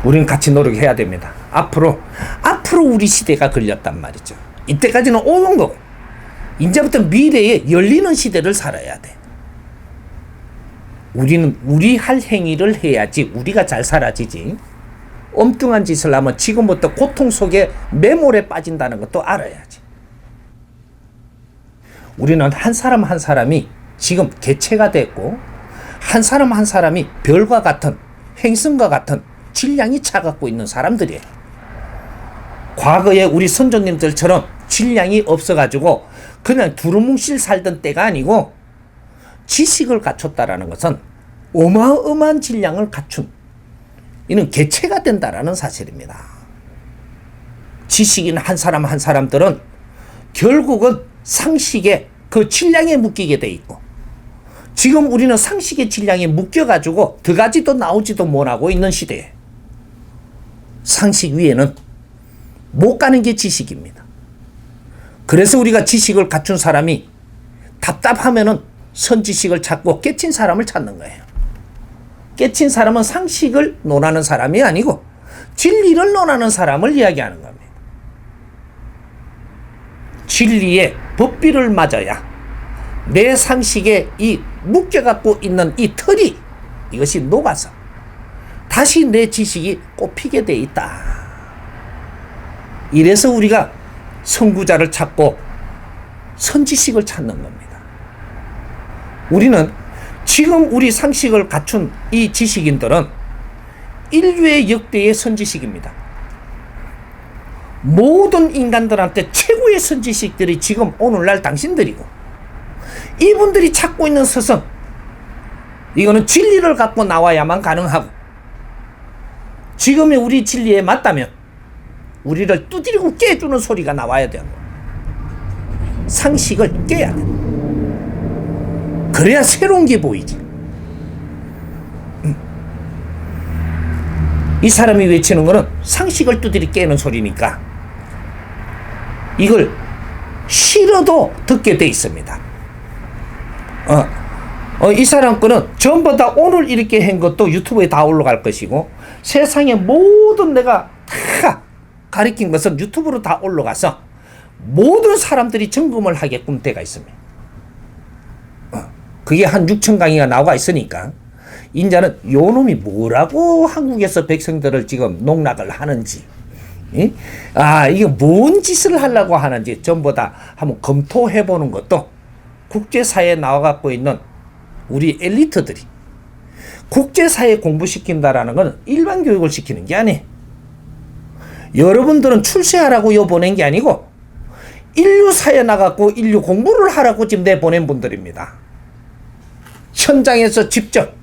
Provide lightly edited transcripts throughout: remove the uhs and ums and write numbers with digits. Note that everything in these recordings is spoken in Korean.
우리는 같이 노력해야 됩니다. 앞으로 우리 시대가 걸렸단 말이죠. 이때까지는 오는 거고, 이제부터 미래에 열리는 시대를 살아야 돼. 우리는 우리 할 행위를 해야지 우리가 잘 살아지지. 엉뚱한 짓을 하면 지금부터 고통 속에 매몰에 빠진다는 것도 알아야지. 우리는 한 사람 한 사람이 지금 개체가 됐고, 한 사람 한 사람이 별과 같은, 행성과 같은 질량이 차갖고 있는 사람들이에요. 과거에 우리 선조님들처럼 질량이 없어가지고 그냥 두루뭉실 살던 때가 아니고, 지식을 갖췄다라는 것은 어마어마한 질량을 갖춘, 이는 개체가 된다라는 사실입니다. 지식인 한 사람 한 사람들은 결국은 상식의 그 질량에 묶이게 돼 있고, 지금 우리는 상식의 질량에 묶여가지고 들어가지도 나오지도 못하고 있는 시대에, 상식 위에는 못 가는 게 지식입니다. 그래서 우리가 지식을 갖춘 사람이 답답하면은 선지식을 찾고 깨친 사람을 찾는 거예요. 깨친 사람은 상식을 논하는 사람이 아니고 진리를 논하는 사람을 이야기하는 겁니다. 진리의 법비를 맞아야 내 상식에 이 묶여갖고 있는 이 털이, 이것이 녹아서 다시 내 지식이 꼽히게 돼 있다. 이래서 우리가 선구자를 찾고 선지식을 찾는 겁니다. 우리는 지금 우리 상식을 갖춘 이 지식인들은 인류의 역대의 선지식입니다. 모든 인간들한테 최고의 선지식들이 지금 오늘날 당신들이고, 이분들이 찾고 있는 스승, 이거는 진리를 갖고 나와야만 가능하고, 지금의 우리 진리에 맞다면 우리를 두드리고 깨주는 소리가 나와야 되는 거예요. 상식을 깨야 돼. 그래야 새로운 게 보이지. 이 사람이 외치는 거는 상식을 두드리 깨는 소리니까 이걸 싫어도 듣게 돼 있습니다. 이 사람 거는 전부 다 오늘 이렇게 한 것도 유튜브에 다 올라갈 것이고, 세상의 모든 내가 다 가르친 것은 유튜브로 다 올라가서 모든 사람들이 점검을 하게끔 돼가 있습니다. 그게 한 6천 강의가 나와 있으니까 인자는 요 놈이 뭐라고 한국에서 백성들을 지금 농락을 하는지, 이게 뭔 짓을 하려고 하는지 전부 다 한번 검토해 보는 것도, 국제사회에 나와갖고 있는 우리 엘리트들이 국제사회 공부시킨다라는 건 일반 교육을 시키는 게 아니에요. 여러분들은 출세하라고 요 보낸 게 아니고 인류사회에 나가고 인류 공부를 하라고 지금 내보낸 분들입니다. 현장에서 직접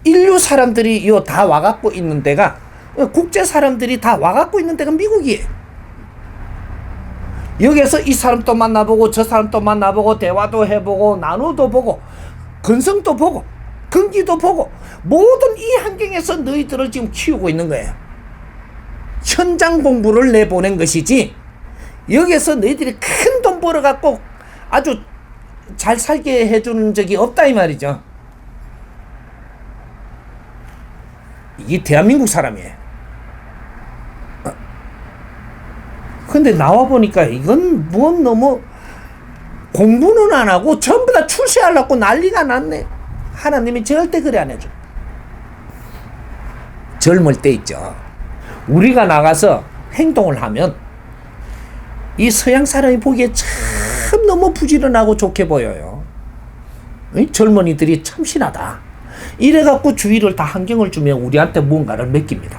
인류 사람들이 요 다 와갖고 있는 데가, 국제 사람들이 다 와갖고 있는 데가 미국이에요. 여기에서 이 사람도 만나보고 저 사람도 만나보고 대화도 해보고 나누도 보고 근성도 보고 근기도 보고, 모든 이 환경에서 너희들을 지금 키우고 있는 거예요. 현장 공부를 내보낸 것이지, 여기에서 너희들이 큰 돈 벌어갖고 아주 잘 살게 해주는 적이 없다 이 말이죠. 이게 대한민국 사람이에요. 근데 나와보니까 이건 뭔 너무 공부는 안 하고 전부 다 출세하려고 난리가 났네. 하나님이 절대 그래 안 해줘. 젊을 때 있죠, 우리가 나가서 행동을 하면 이 서양 사람이 보기에 참 너무 부지런하고 좋게 보여요. 젊은이들이 참신하다 이래갖고 주위를 다 환경을 주면 우리한테 뭔가를 맡깁니다.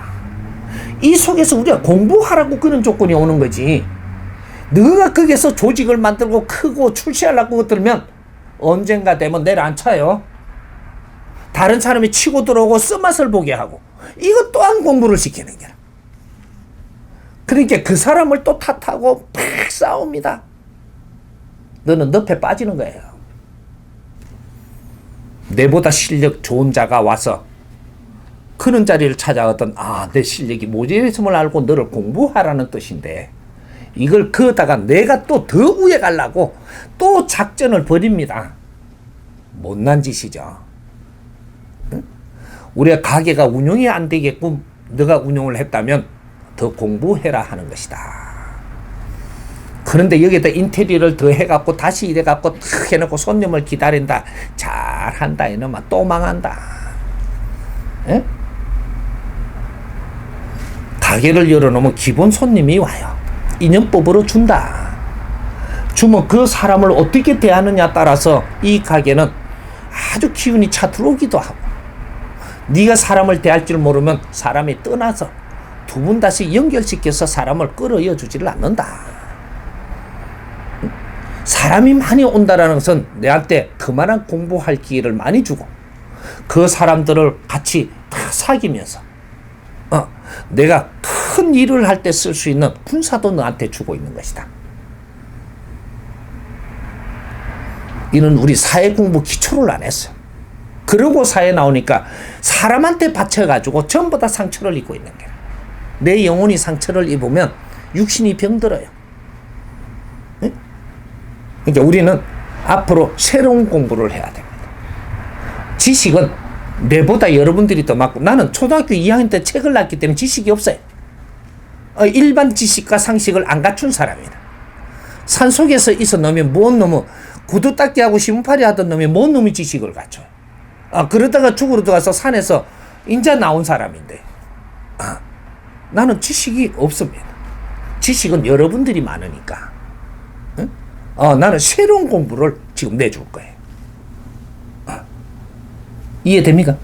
이 속에서 우리가 공부하라고 그런 조건이 오는 거지, 너가 거기서 조직을 만들고 크고 출세하려고 들면 언젠가 되면 내려앉혀요. 다른 사람이 치고 들어오고 쓴맛을 보게 하고, 이것 또한 공부를 시키는 거야. 그러니까 그 사람을 또 탓하고 팍 싸웁니다. 너는 늪에 빠지는 거예요. 내보다 실력 좋은 자가 와서 그런 자리를 찾아왔던, 내 실력이 모자랐음을 알고 너를 공부하라는 뜻인데, 이걸 그어다가 내가 또 더 위에 가려고 또 작전을 벌입니다. 못난 짓이죠. 우리가 가게가 운영이 안 되게끔 너가 운영을 했다면 더 공부해라 하는 것이다. 그런데 여기다 인테리어를 더 해갖고 다시 이래갖고 탁 해놓고 손님을 기다린다. 잘한다 이놈아. 또 망한다. 에? 가게를 열어놓으면 기본 손님이 와요. 인연법으로 준다. 주면 그 사람을 어떻게 대하느냐 따라서 이 가게는 아주 기운이 차 들어오기도 하고, 네가 사람을 대할 줄 모르면 사람이 떠나서 두 분 다시 연결시켜서 사람을 끌어이어 주지를 않는다. 사람이 많이 온다라는 것은 내한테 그만한 공부할 기회를 많이 주고, 그 사람들을 같이 다 사귀면서 내가 큰 일을 할 때 쓸 수 있는 군사도 너한테 주고 있는 것이다. 이는 우리 사회 공부 기초를 안 했어요. 그러고 사회 나오니까 사람한테 바쳐가지고 전부 다 상처를 입고 있는 거야. 내 영혼이 상처를 입으면 육신이 병들어요. 네? 그러니까 우리는 앞으로 새로운 공부를 해야 됩니다. 지식은 내보다 여러분들이 더 많고, 나는 초등학교 2학년 때 책을 났기 때문에 지식이 없어요. 일반 지식과 상식을 안 갖춘 사람이다. 산속에서 있어 놈이 뭔 놈의 구두 닦기 하고 신문팔이 하던 놈이 뭔 놈의 지식을 갖춰요. 그러다가 죽으러 들어가서 산에서 인자 나온 사람인데, 나는 지식이 없습니다. 지식은 여러분들이 많으니까. 응? 나는 새로운 공부를 지금 내줄 거예요. 이해됩니까?